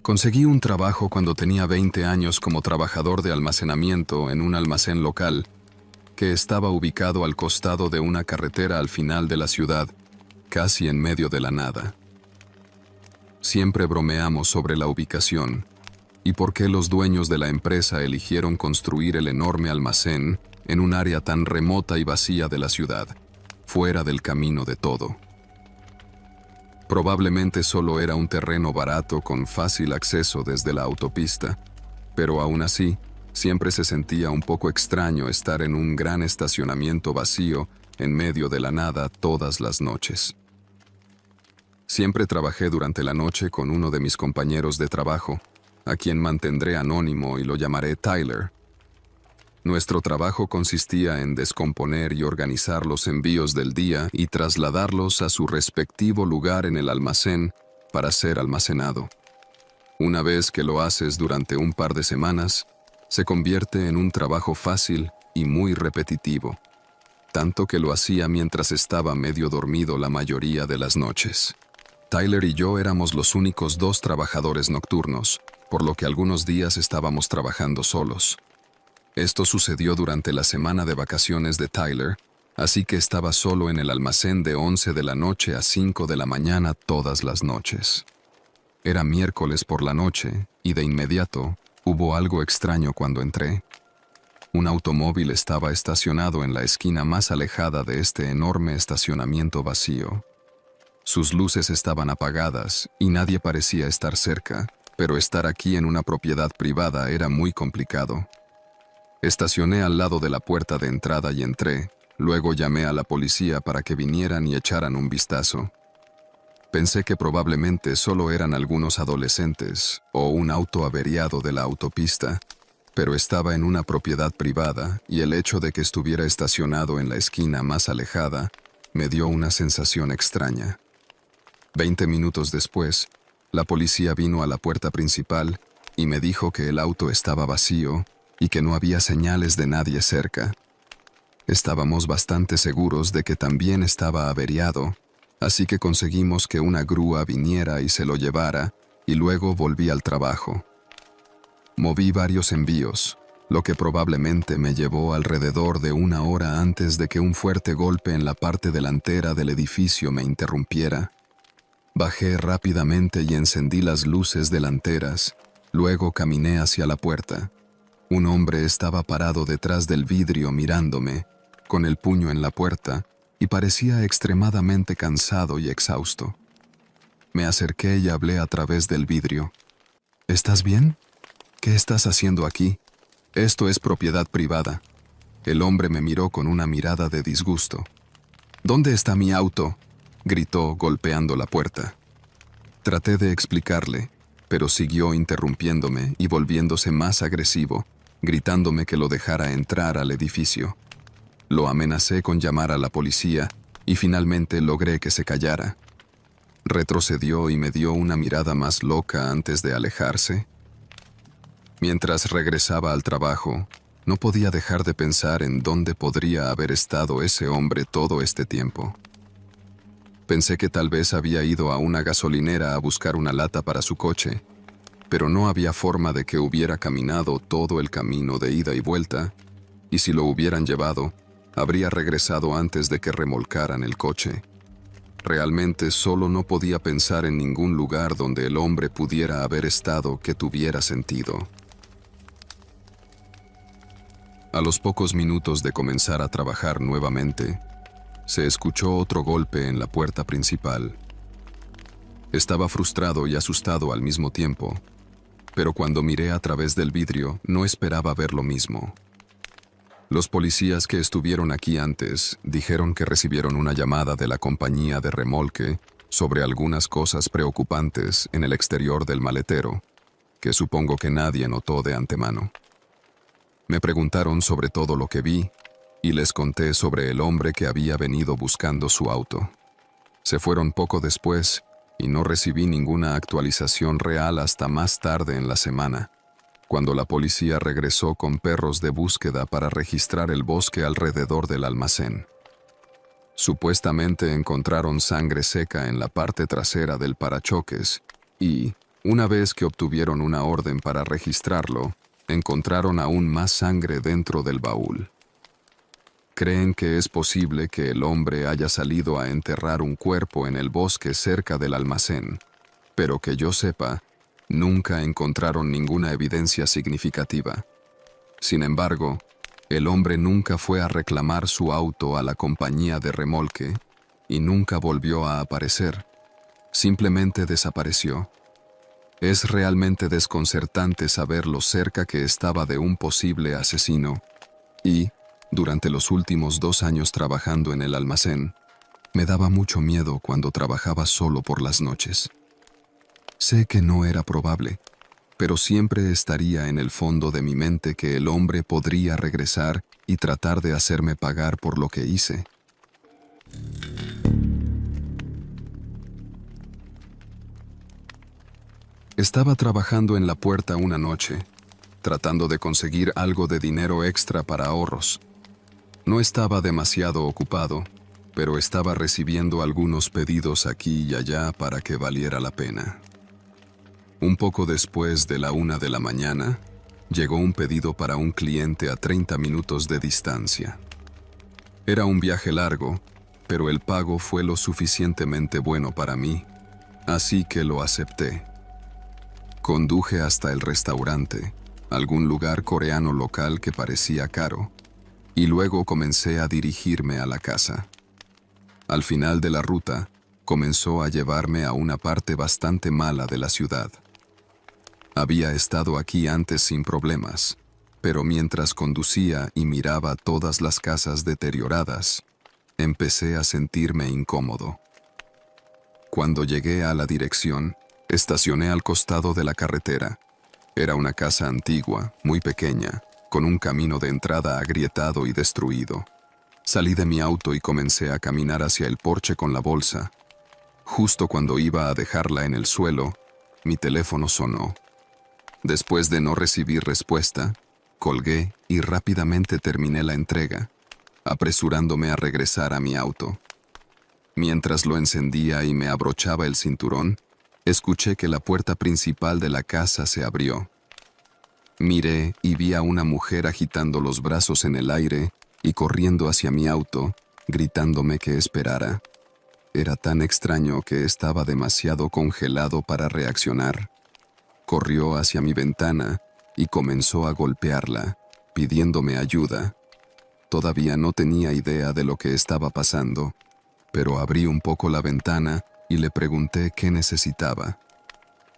Conseguí un trabajo cuando tenía 20 años como trabajador de almacenamiento en un almacén local que estaba ubicado al costado de una carretera al final de la ciudad, casi en medio de la nada. Siempre bromeamos sobre la ubicación y por qué los dueños de la empresa eligieron construir el enorme almacén en un área tan remota y vacía de la ciudad, fuera del camino de todo. Probablemente solo era un terreno barato con fácil acceso desde la autopista, pero aún así, siempre se sentía un poco extraño estar en un gran estacionamiento vacío en medio de la nada todas las noches. Siempre trabajé durante la noche con uno de mis compañeros de trabajo, a quien mantendré anónimo y lo llamaré Tyler. Nuestro trabajo consistía en descomponer y organizar los envíos del día y trasladarlos a su respectivo lugar en el almacén para ser almacenado. Una vez que lo haces durante un par de semanas, se convierte en un trabajo fácil y muy repetitivo, tanto que lo hacía mientras estaba medio dormido la mayoría de las noches. Tyler y yo éramos los únicos dos trabajadores nocturnos, por lo que algunos días estábamos trabajando solos. Esto sucedió durante la semana de vacaciones de Tyler, así que estaba solo en el almacén de 11 de la noche a 5 de la mañana todas las noches. Era miércoles por la noche y de inmediato hubo algo extraño cuando entré. Un automóvil estaba estacionado en la esquina más alejada de este enorme estacionamiento vacío. Sus luces estaban apagadas y nadie parecía estar cerca, pero estar aquí en una propiedad privada era muy complicado. Estacioné al lado de la puerta de entrada y entré, luego llamé a la policía para que vinieran y echaran un vistazo. Pensé que probablemente solo eran algunos adolescentes o un auto averiado de la autopista, pero estaba en una propiedad privada y el hecho de que estuviera estacionado en la esquina más alejada me dio una sensación extraña. 20 minutos después, la policía vino a la puerta principal y me dijo que el auto estaba vacío y que no había señales de nadie cerca. Estábamos bastante seguros de que también estaba averiado, así que conseguimos que una grúa viniera y se lo llevara, y luego volví al trabajo. Moví varios envíos, lo que probablemente me llevó alrededor de 1 hora antes de que un fuerte golpe en la parte delantera del edificio me interrumpiera. Bajé rápidamente y encendí las luces delanteras, luego caminé hacia la puerta. Un hombre estaba parado detrás del vidrio mirándome, con el puño en la puerta, y parecía extremadamente cansado y exhausto. Me acerqué y hablé a través del vidrio. ¿Estás bien? ¿Qué estás haciendo aquí? Esto es propiedad privada. El hombre me miró con una mirada de disgusto. ¿Dónde está mi auto?, gritó, golpeando la puerta. Traté de explicarle, pero siguió interrumpiéndome y volviéndose más agresivo, gritándome que lo dejara entrar al edificio. Lo amenacé con llamar a la policía y finalmente logré que se callara. Retrocedió y me dio una mirada más loca antes de alejarse. Mientras regresaba al trabajo, no podía dejar de pensar en dónde podría haber estado ese hombre todo este tiempo. Pensé que tal vez había ido a una gasolinera a buscar una lata para su coche, pero no había forma de que hubiera caminado todo el camino de ida y vuelta, y si lo hubieran llevado, habría regresado antes de que remolcaran el coche. Realmente solo no podía pensar en ningún lugar donde el hombre pudiera haber estado que tuviera sentido. A los pocos minutos de comenzar a trabajar nuevamente, se escuchó otro golpe en la puerta principal. Estaba frustrado y asustado al mismo tiempo, pero cuando miré a través del vidrio no esperaba ver lo mismo. Los policías que estuvieron aquí antes dijeron que recibieron una llamada de la compañía de remolque sobre algunas cosas preocupantes en el exterior del maletero, que supongo que nadie notó de antemano. Me preguntaron sobre todo lo que vi y les conté sobre el hombre que había venido buscando su auto. Se fueron poco después y no recibí ninguna actualización real hasta más tarde en la semana, cuando la policía regresó con perros de búsqueda para registrar el bosque alrededor del almacén. Supuestamente encontraron sangre seca en la parte trasera del parachoques y, Una vez que obtuvieron una orden para registrarlo, encontraron aún más sangre dentro del baúl. Creen que es posible que el hombre haya salido a enterrar un cuerpo en el bosque cerca del almacén, pero que yo sepa, nunca encontraron ninguna evidencia significativa. Sin embargo, el hombre nunca fue a reclamar su auto a la compañía de remolque y nunca volvió a aparecer. Simplemente desapareció. Es realmente desconcertante saber lo cerca que estaba de un posible asesino y, durante los últimos 2 años trabajando en el almacén, me daba mucho miedo cuando trabajaba solo por las noches. Sé que no era probable, pero siempre estaría en el fondo de mi mente que el hombre podría regresar y tratar de hacerme pagar por lo que hice. Estaba trabajando en la puerta una noche, tratando de conseguir algo de dinero extra para ahorros. No estaba demasiado ocupado, pero estaba recibiendo algunos pedidos aquí y allá para que valiera la pena. Un poco después de la 1 de la mañana, llegó un pedido para un cliente a 30 minutos de distancia. Era un viaje largo, pero el pago fue lo suficientemente bueno para mí, así que lo acepté. Conduje hasta el restaurante, algún lugar coreano local que parecía caro, y luego comencé a dirigirme a la casa. Al final de la ruta, comenzó a llevarme a una parte bastante mala de la ciudad. Había estado aquí antes sin problemas, pero mientras conducía y miraba todas las casas deterioradas, empecé a sentirme incómodo. Cuando llegué a la dirección, estacioné al costado de la carretera. Era una casa antigua, muy pequeña, con un camino de entrada agrietado y destruido. Salí de mi auto y comencé a caminar hacia el porche con la bolsa. Justo cuando iba a dejarla en el suelo, mi teléfono sonó. Después de no recibir respuesta, colgué y rápidamente terminé la entrega, apresurándome a regresar a mi auto. Mientras lo encendía y me abrochaba el cinturón, escuché que la puerta principal de la casa se abrió. Miré y vi a una mujer agitando los brazos en el aire y corriendo hacia mi auto, gritándome que esperara. Era tan extraño que estaba demasiado congelado para reaccionar. Corrió hacia mi ventana y comenzó a golpearla, pidiéndome ayuda. Todavía no tenía idea de lo que estaba pasando, pero abrí un poco la ventana y le pregunté qué necesitaba.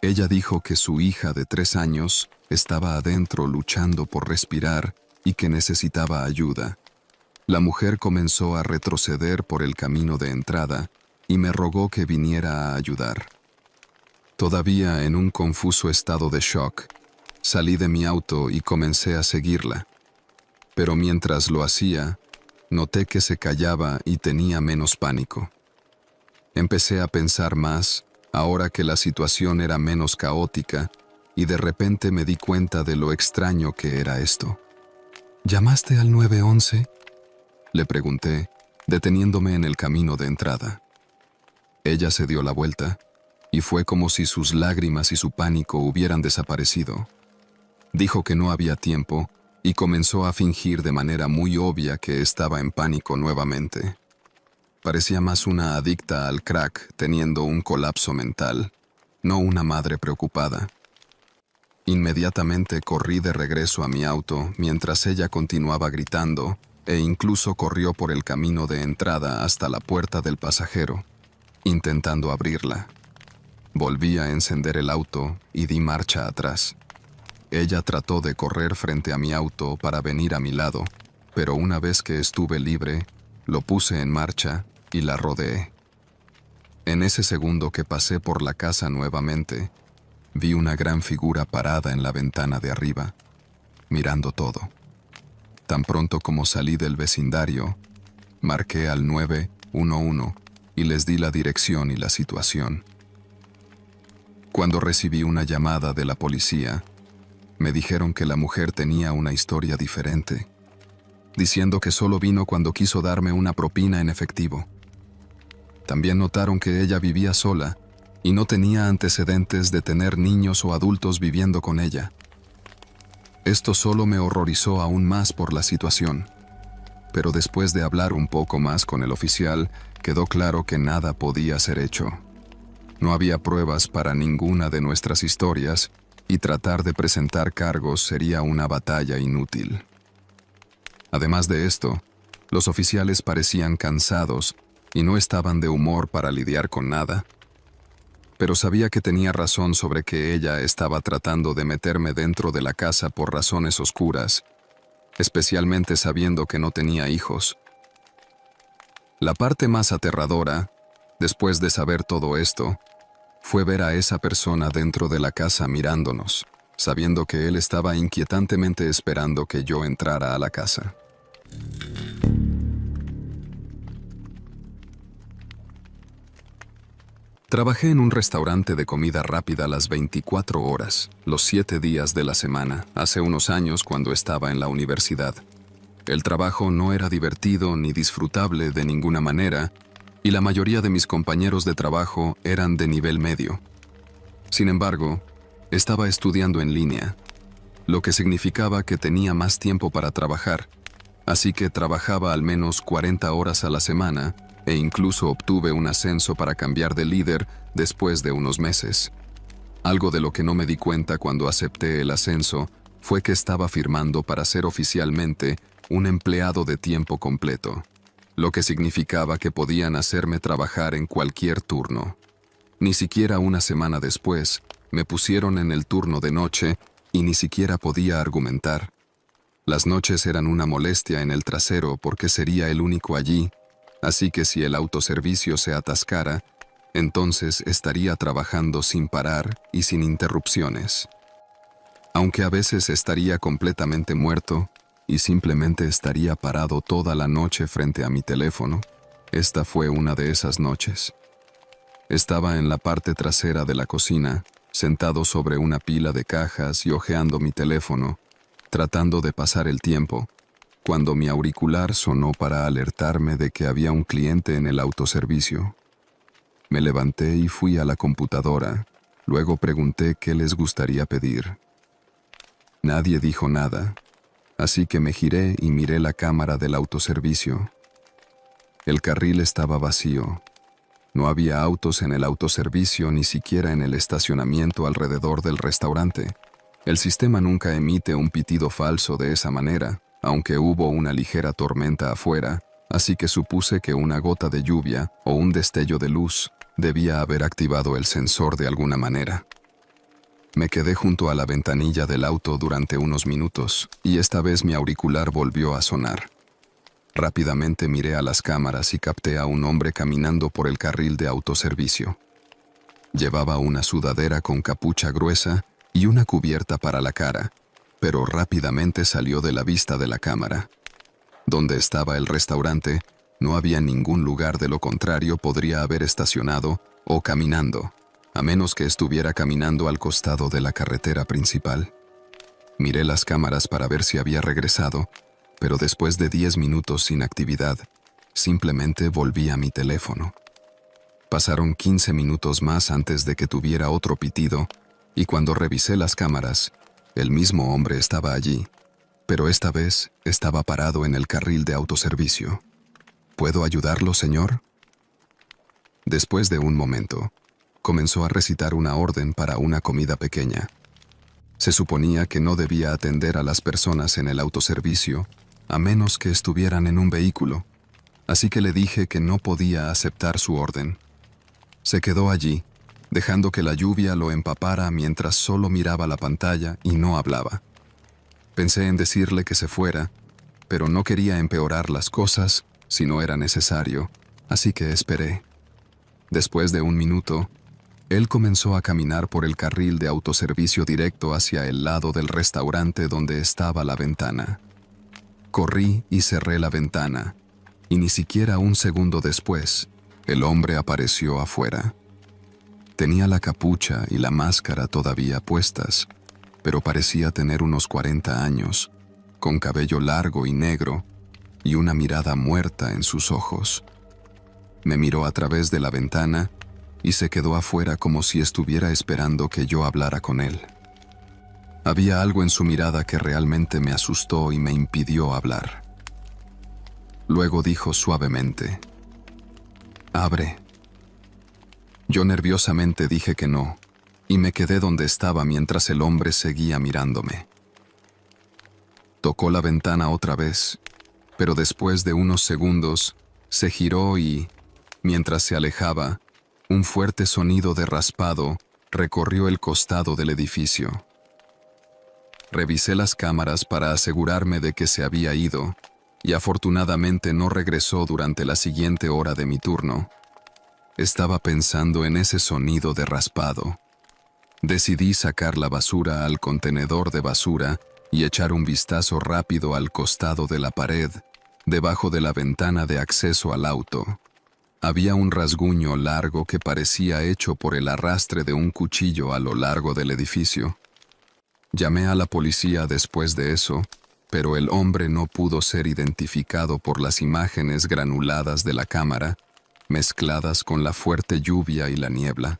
Ella dijo que su hija de 3 años estaba adentro luchando por respirar y que necesitaba ayuda. La mujer comenzó a retroceder por el camino de entrada y me rogó que viniera a ayudar. Todavía en un confuso estado de shock, salí de mi auto y comencé a seguirla. Pero mientras lo hacía, noté que se callaba y tenía menos pánico. Empecé a pensar más, ahora que la situación era menos caótica, y de repente me di cuenta de lo extraño que era esto. ¿Llamaste al 911? Le pregunté, deteniéndome en el camino de entrada. Ella se dio la vuelta, y fue como si sus lágrimas y su pánico hubieran desaparecido. Dijo que no había tiempo, y comenzó a fingir de manera muy obvia que estaba en pánico nuevamente. Parecía más una adicta al crack teniendo un colapso mental, no una madre preocupada. Inmediatamente corrí de regreso a mi auto mientras ella continuaba gritando e incluso corrió por el camino de entrada hasta la puerta del pasajero, intentando abrirla. Volví a encender el auto y di marcha atrás. Ella trató de correr frente a mi auto para venir a mi lado, pero una vez que estuve libre, lo puse en marcha y la rodeé. En ese segundo que pasé por la casa nuevamente, vi una gran figura parada en la ventana de arriba, mirando todo. Tan pronto como salí del vecindario, marqué al 911 y les di la dirección y la situación. Cuando recibí una llamada de la policía, me dijeron que la mujer tenía una historia diferente, diciendo que solo vino cuando quiso darme una propina en efectivo. También notaron que ella vivía sola y no tenía antecedentes de tener niños o adultos viviendo con ella. Esto solo me horrorizó aún más por la situación, pero después de hablar un poco más con el oficial, quedó claro que nada podía ser hecho. No había pruebas para ninguna de nuestras historias y tratar de presentar cargos sería una batalla inútil. Además de esto, los oficiales parecían cansados y no estaban de humor para lidiar con nada. Pero sabía que tenía razón sobre que ella estaba tratando de meterme dentro de la casa por razones oscuras, especialmente sabiendo que no tenía hijos. La parte más aterradora, después de saber todo esto, fue ver a esa persona dentro de la casa mirándonos, sabiendo que él estaba inquietantemente esperando que yo entrara a la casa. Trabajé en un restaurante de comida rápida las 24 horas, los 7 días de la semana, hace unos años cuando estaba en la universidad. El trabajo no era divertido ni disfrutable de ninguna manera, y la mayoría de mis compañeros de trabajo eran de nivel medio. Sin embargo, estaba estudiando en línea, lo que significaba que tenía más tiempo para trabajar, así que trabajaba al menos 40 horas a la semana, e incluso obtuve un ascenso para cambiar de líder después de unos meses. Algo de lo que no me di cuenta cuando acepté el ascenso fue que estaba firmando para ser oficialmente un empleado de tiempo completo, lo que significaba que podían hacerme trabajar en cualquier turno. Ni siquiera una semana después, me pusieron en el turno de noche y ni siquiera podía argumentar. Las noches eran una molestia en el trasero porque sería el único allí, así que si el autoservicio se atascara, entonces estaría trabajando sin parar y sin interrupciones. Aunque a veces estaría completamente muerto y simplemente estaría parado toda la noche frente a mi teléfono, esta fue una de esas noches. Estaba en la parte trasera de la cocina, sentado sobre una pila de cajas y hojeando mi teléfono, tratando de pasar el tiempo, cuando mi auricular sonó para alertarme de que había un cliente en el autoservicio. Me levanté y fui a la computadora, luego pregunté qué les gustaría pedir. Nadie dijo nada, así que me giré y miré la cámara del autoservicio. El carril estaba vacío. No había autos en el autoservicio ni siquiera en el estacionamiento alrededor del restaurante. El sistema nunca emite un pitido falso de esa manera, aunque hubo una ligera tormenta afuera, así que supuse que una gota de lluvia o un destello de luz debía haber activado el sensor de alguna manera. Me quedé junto a la ventanilla del auto durante unos minutos y esta vez mi auricular volvió a sonar. Rápidamente miré a las cámaras y capté a un hombre caminando por el carril de autoservicio. Llevaba una sudadera con capucha gruesa y una cubierta para la cara, pero rápidamente salió de la vista de la cámara. Donde estaba el restaurante, no había ningún lugar, de lo contrario podría haber estacionado o caminando, a menos que estuviera caminando al costado de la carretera principal. Miré las cámaras para ver si había regresado, pero después de 10 minutos sin actividad, simplemente volví a mi teléfono. Pasaron 15 minutos más antes de que tuviera otro pitido, y cuando revisé las cámaras, el mismo hombre estaba allí, pero esta vez estaba parado en el carril de autoservicio. ¿Puedo ayudarlo, señor? Después de un momento, comenzó a recitar una orden para una comida pequeña. Se suponía que no debía atender a las personas en el autoservicio, a menos que estuvieran en un vehículo, así que le dije que no podía aceptar su orden. Se quedó allí, dejando que la lluvia lo empapara mientras solo miraba la pantalla y no hablaba. Pensé en decirle que se fuera, pero no quería empeorar las cosas si no era necesario, así que esperé. Después de un minuto, él comenzó a caminar por el carril de autoservicio directo hacia el lado del restaurante donde estaba la ventana. Corrí y cerré la ventana, y ni siquiera un segundo después, el hombre apareció afuera. Tenía la capucha y la máscara todavía puestas, pero parecía tener unos 40 años, con cabello largo y negro y una mirada muerta en sus ojos. Me miró a través de la ventana y se quedó afuera como si estuviera esperando que yo hablara con él. Había algo en su mirada que realmente me asustó y me impidió hablar. Luego dijo suavemente: «Abre». Yo nerviosamente dije que no, y me quedé donde estaba mientras el hombre seguía mirándome. Tocó la ventana otra vez, pero después de unos segundos se giró y, mientras se alejaba, un fuerte sonido de raspado recorrió el costado del edificio. Revisé las cámaras para asegurarme de que se había ido, y afortunadamente no regresó durante la siguiente hora de mi turno. Estaba pensando en ese sonido de raspado. Decidí sacar la basura al contenedor de basura y echar un vistazo rápido al costado de la pared, debajo de la ventana de acceso al auto. Había un rasguño largo que parecía hecho por el arrastre de un cuchillo a lo largo del edificio. Llamé a la policía después de eso, pero el hombre no pudo ser identificado por las imágenes granuladas de la cámara, mezcladas con la fuerte lluvia y la niebla.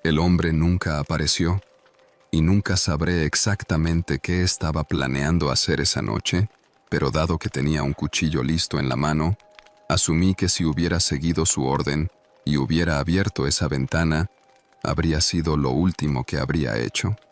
El hombre nunca apareció, y nunca sabré exactamente qué estaba planeando hacer esa noche, pero dado que tenía un cuchillo listo en la mano, asumí que si hubiera seguido su orden y hubiera abierto esa ventana, habría sido lo último que habría hecho.